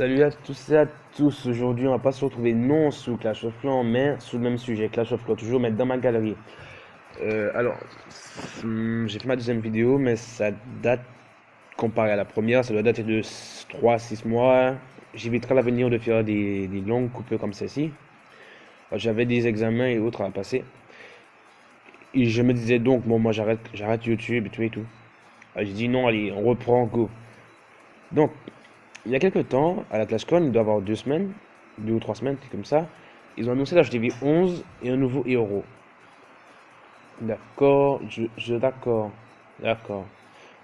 Salut à tous et à tous. Aujourd'hui, on va pas se retrouver non sous Clash of Clans, mais sous le même sujet, Clash of Clans, toujours mettre dans ma galerie. Alors, j'ai fait ma deuxième vidéo, mais ça date, comparé à la première, ça doit dater de 3 à 6 mois. J'éviterai à l'avenir de faire des longues coupures comme celle-ci. J'avais des examens et autres à passer. Et je me disais donc, bon, moi j'arrête YouTube et tout et tout. J'ai dit non, allez, on reprend, go. Donc, il y a quelques temps, à la ClashCon, il doit y avoir 2 semaines, 2 ou 3 semaines, c'est comme ça, ils ont annoncé l'HDV 11 et un nouveau héros. D'accord, d'accord.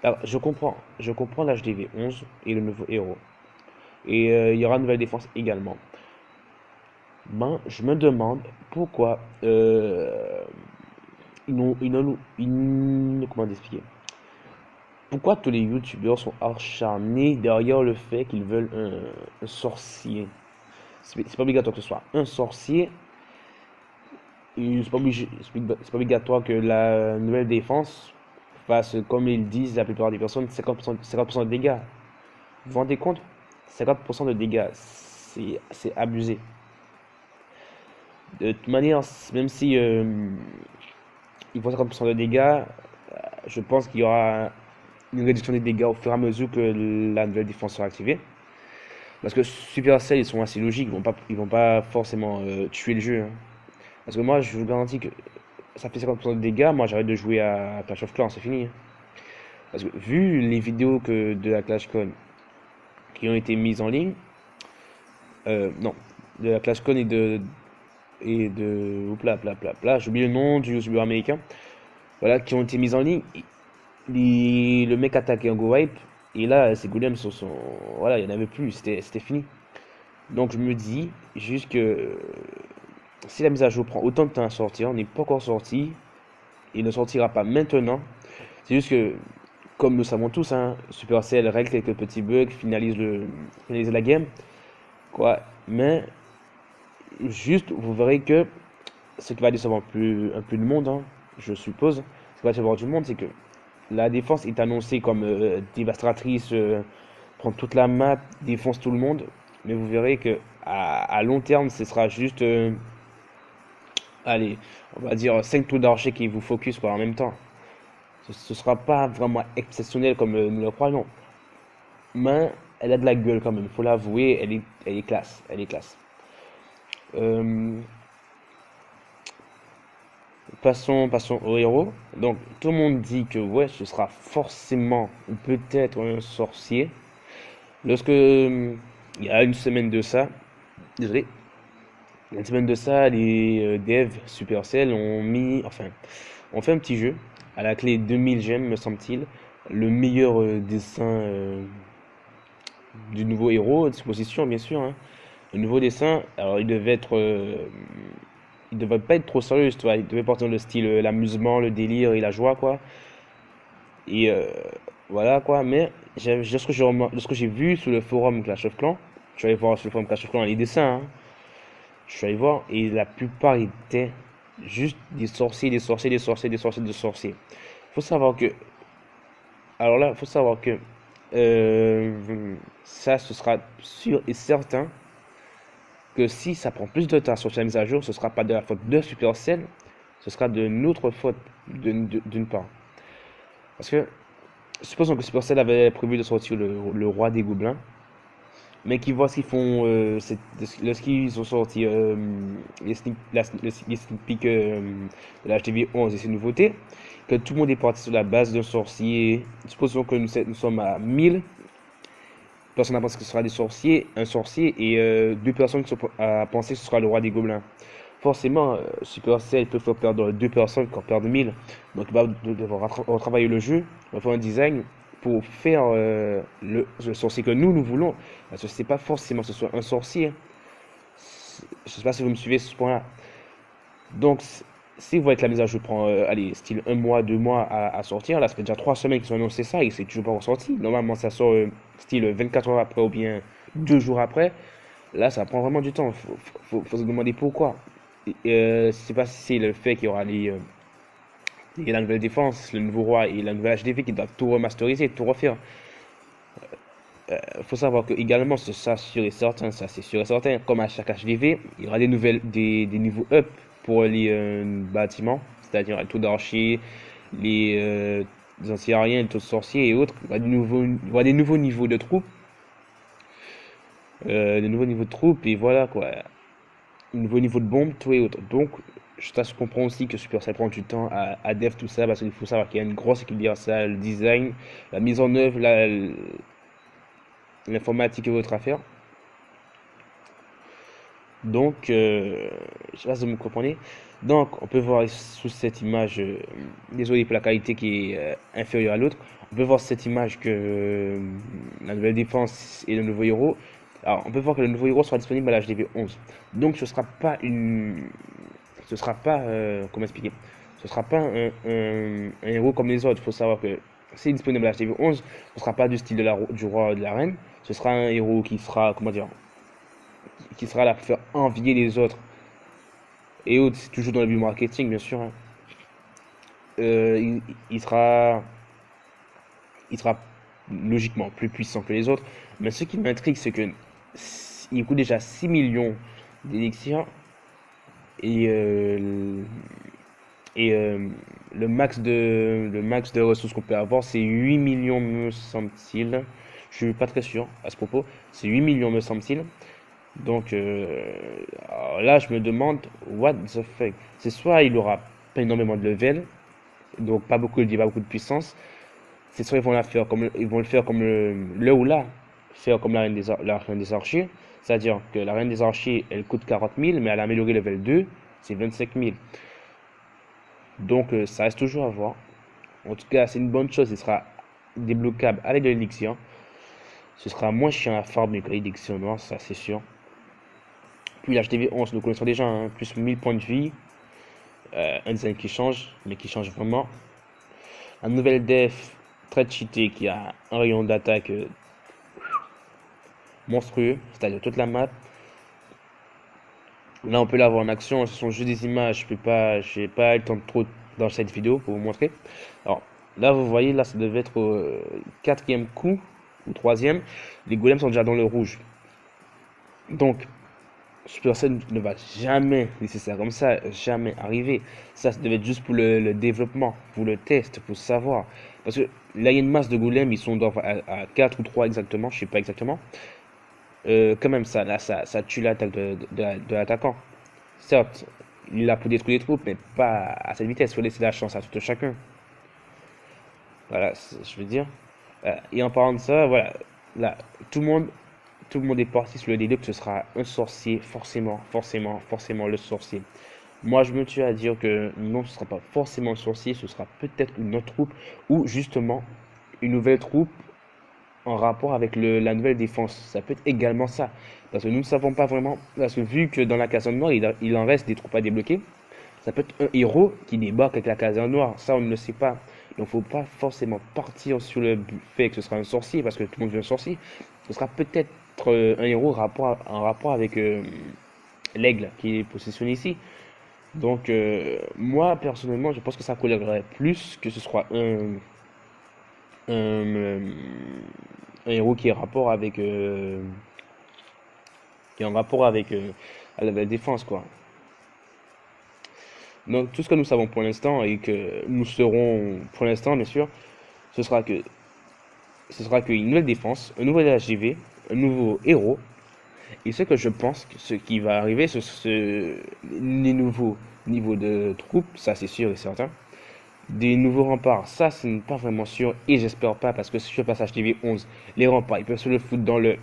Alors, je comprends l'HDV 11 et le nouveau héros. Et il y aura une nouvelle défense également. Ben, je me demande pourquoi comment expliquer? Pourquoi tous les youtubeurs sont acharnés derrière le fait qu'ils veulent un sorcier? C'est pas obligatoire que ce soit un sorcier. Et c'est pas obligatoire que la nouvelle défense fasse, comme ils disent la plupart des personnes, 50% de dégâts. Vous vous rendez compte? 50% de dégâts, c'est abusé. De toute manière, même si ils font 50% de dégâts, je pense qu'il y aura une réduction des dégâts au fur et à mesure que la nouvelle défense sera activée. Parce que Supercell, ils sont assez logiques, ils vont pas forcément tuer le jeu, hein. Parce que moi, je vous garantis que ça fait 50% de dégâts, moi j'arrête de jouer à Clash of Clans, c'est fini, hein. Parce que vu les vidéos de la ClashCon qui ont été mises en ligne, non, de la ClashCon et de j'ai oublié le nom du youtubeur américain, voilà, qui ont été mises en ligne, le mec attaquait un go wipe, et là, ses golems voilà, il n'y en avait plus, c'était fini. Donc je me dis juste que si la mise à jour prend autant de temps à sortir, on n'est pas encore sorti, il ne sortira pas maintenant. C'est juste que, comme nous savons tous, hein, Supercell règle quelques petits bugs, finalise la game, quoi. Mais juste, vous verrez que ce qui va décevoir un peu de monde, hein, je suppose, ce qui va décevoir du monde, c'est que la défense est annoncée comme dévastatrice, prend toute la map, défonce tout le monde. Mais vous verrez que à long terme, ce sera juste, allez, on va dire 5 tours d'archer qui vous focus quoi, en même temps. Ce sera pas vraiment exceptionnel comme nous le croyons. Mais elle a de la gueule quand même, il faut l'avouer, elle est classe, elle est classe. Euh, passons au héros. Donc tout le monde dit que ouais, ce sera forcément ou peut-être un sorcier. Lorsque il y a une semaine de ça, désolé, il y a une semaine de ça, les devs Supercell ont fait un petit jeu à la clé 2000 gemmes, me semble-t-il, le meilleur dessin du nouveau héros, disposition bien sûr, hein. Le nouveau dessin, alors il devait pas être trop sérieux, tu vois. Il devait porter le style, l'amusement, le délire et la joie, quoi. Et voilà, quoi. Mais de ce que j'ai vu sur le forum Clash of Clans, je suis allé voir sur le forum Clash of Clans les dessins, hein. Je suis allé voir et la plupart étaient juste des sorciers, des sorciers, des sorciers, des sorciers, des sorciers. Faut savoir que, alors là, faut savoir que ça, ce sera sûr et certain que si ça prend plus de temps sur la mise à jour, ce sera pas de la faute de Supercell, ce sera de notre faute d'une part. Parce que, supposons que Supercell avait prévu de sortir le roi des gobelins, mais qu'ils voient ce qu'ils font, lorsqu'ils ont sorti les sneak peeks de la HTV 11 et ses nouveautés, que tout le monde est parti sur la base d'un sorcier. Supposons que nous sommes à 1000 personnes à penser que ce sera des sorciers, un sorcier, et 2 personnes qui sont à penser que ce sera le roi des gobelins. Forcément, Supercell peut faire perdre 2 personnes quand perdre 1000. Donc il va devoir retravailler le jeu, refaire un design pour faire le sorcier que nous voulons. Parce que c'est pas forcément que ce soit un sorcier. Je sais pas si vous me suivez sur ce point-là. Donc si vous voyez que la mise à jour prend allez, style 1 mois, 2 mois à sortir, là ça fait déjà 3 semaines qu'ils ont annoncé ça et c'est toujours pas ressorti. Normalement ça sort style 24 heures après ou bien 2 jours après. Là, ça prend vraiment du temps. Faut se demander pourquoi. Je sais pas si c'est le fait qu'il y aura la nouvelle défense, le nouveau roi et la nouvelle HDV qui doivent tout remasteriser, tout refaire. faut savoir que également, ça sûr et certain, ça c'est sûr et certain, comme à chaque HDV, il y aura des niveaux up pour les bâtiments, c'est-à-dire les taux d'archer, les anti-aériens, les taux de sorciers et autres. Il y aura des nouveaux niveaux de troupes, et voilà quoi, un nouveau niveau de bombes, tout et autres. Donc, ça se comprend aussi que Supercell prend du temps à dev tout ça, parce qu'il faut savoir qu'il y a une grosse équipe derrière ça, le design, la mise en œuvre, l'informatique et autres à faire. Donc, je sais pas si vous me comprenez. Donc, on peut voir sous cette image, désolé pour la qualité qui est inférieure à l'autre, on peut voir cette image que la nouvelle défense et le nouveau héros. Alors, on peut voir que le nouveau héros sera disponible à la HDV 11. Donc, ce sera pas, comment expliquer? Ce sera pas un héros comme les autres. Il faut savoir que c'est disponible à la HDV 11, ce sera pas du style du roi de la reine. Ce sera un héros qui sera, comment dire, qui sera là pour faire envier les autres. Et autres, c'est toujours dans le but marketing, bien sûr, hein. Euh, il, il sera, il sera logiquement plus puissant que les autres. Mais ce qui m'intrigue, c'est que il coûte déjà 6 millions d'élixirs et, et le max de ressources qu'on peut avoir, c'est 8 millions, me semble-t-il. Je suis pas très sûr à ce propos. C'est 8 millions, me semble-t-il. Donc alors là, je me demande, what the fuck? C'est soit il aura pas énormément de level, donc pas beaucoup de puissance. C'est soit ils vont le faire comme le ou là, faire comme la reine des archers. C'est-à-dire que la reine des archers, elle coûte 40 000, mais elle a amélioré level 2, c'est 25 000. Donc ça reste toujours à voir. En tout cas, c'est une bonne chose, il sera débloquable avec de l'élixir. Ce sera moins chiant à farmer que l'élixir noir, ça c'est sûr. Puis l'HDV 11, nous connaissons déjà, hein, plus 1000 points de vie, un design qui change, mais qui change vraiment. Un nouvelle def très cheaté qui a un rayon d'attaque monstrueux, c'est-à-dire toute la map. Là, on peut la voir en action, ce sont juste des images, je n'ai pas eu le temps de trop dans cette vidéo pour vous montrer. Alors, là, vous voyez, là, ça devait être au quatrième coup, ou troisième. Les golems sont déjà dans le rouge. Donc, Supercell ne va jamais laisser ça comme ça, jamais arriver. Ça devait être juste pour le développement, pour le test, pour savoir. Parce que là, il y a une masse de golems, ils sont à 4 ou 3 exactement, je sais pas exactement. Quand même, ça tue l'attaque de l'attaquant. Certes, il a pour détruire les troupes, mais pas à cette vitesse. Il faut laisser la chance à tout un chacun. Voilà, je veux dire. Et en parlant de ça, voilà, là, tout le monde, tout le monde est parti sur le délire que ce sera un sorcier, forcément le sorcier. Moi, je me tue à dire que non, ce sera pas forcément un sorcier, ce sera peut-être une autre troupe ou justement une nouvelle troupe en rapport avec la nouvelle défense. Ça peut être également ça. Parce que nous ne savons pas vraiment. Parce que vu que dans la caserne noire, il en reste des troupes à débloquer, ça peut être un héros qui débarque avec la caserne noire. Ça, on ne le sait pas. Donc, il ne faut pas forcément partir sur le fait que ce sera un sorcier, parce que tout le monde veut un sorcier. Ce sera peut-être un héros en rapport avec l'aigle qui est positionné ici. Donc, moi, personnellement, je pense que ça collerait plus que ce soit un, un héros qui est en rapport avec la défense, quoi. Donc, tout ce que nous savons pour l'instant et que nous serons pour l'instant, bien sûr, ce sera que ce sera qu'une nouvelle défense, un nouvel HGV, un nouveau héros. Et ce que je pense que ce qui va arriver, les nouveaux niveaux de troupes, ça c'est sûr et certain. Des nouveaux remparts, ça c'est pas vraiment sûr et j'espère pas parce que si je passe HTV 11, les remparts ils peuvent se le foutre dans le.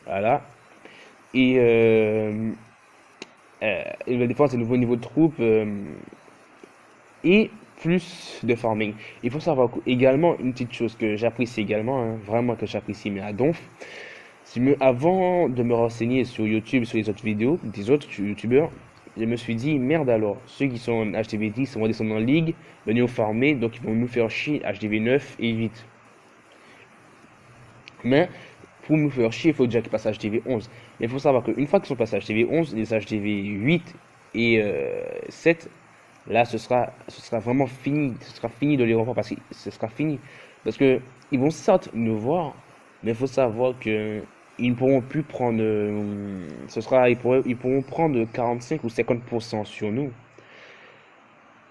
Voilà. Et une nouvelle défense, des nouveaux niveaux de troupes et plus de farming. Il faut savoir également une petite chose que j'apprécie également, hein, vraiment que j'apprécie, mais à donf. Avant de me renseigner sur YouTube, sur les autres vidéos des autres YouTubeurs, je me suis dit, merde alors, ceux qui sont en HDV 10 vont descendre en ligue, venir farmer, donc ils vont nous faire chier HDV 9 et 8. Mais pour nous faire chier, il faut déjà qu'ils passent HDV 11. Mais il faut savoir qu'une fois qu'ils sont passés HDV 11, les HDV 8 et 7, là ce sera vraiment fini. Ce sera fini de les revoir parce que ce sera fini. Parce que ils vont certes nous voir, Mais il faut savoir que ils ne pourront plus prendre, ils pourront prendre 45 ou 50% sur nous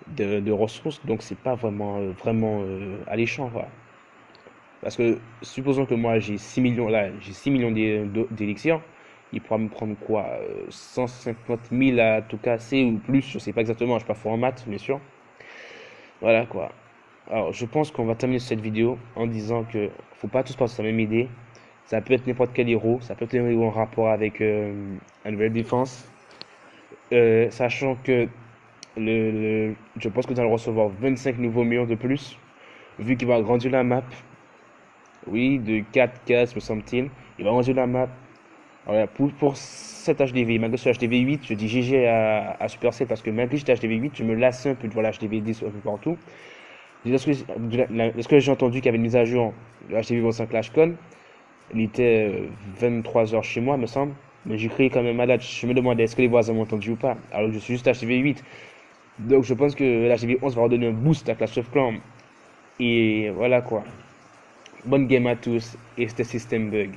de ressources, donc c'est pas vraiment alléchant, quoi. Parce que supposons que moi j'ai 6 millions là, j'ai 6 millions d'élixirs, il pourra me prendre quoi, 150 000 à tout casser ou plus, je sais pas exactement, je suis pas fort en maths, bien sûr. Voilà quoi. Alors je pense qu'on va terminer cette vidéo en disant que faut pas tous penser à la même idée. Ça peut être n'importe quel héros, ça peut être un héros en rapport avec une nouvelle défense. Sachant que je pense que nous allons recevoir 25 nouveaux murs de plus, vu qu'il va agrandir la map. Oui, de 4 cases, me semble-t-il. Il va ranger la map. Alors, pour cet HDV, malgré ce HDV 8, je dis GG à Supercell parce que malgré que j'étais HDV 8, je me lasse un peu de voir l'HDV 10 un peu partout. Lorsque j'ai entendu qu'il y avait une mise à jour de HDV 25 ClashCon, il était 23 heures chez moi, me semble. Mais j'ai créé quand même malade. Je me demandais est-ce que les voisins m'ont entendu ou pas. Alors que je suis juste HDV 8. Donc je pense que l'HDV 11 va redonner un boost à Clash of Clans. Et voilà quoi. Bonne game à tous et c'était System Bug.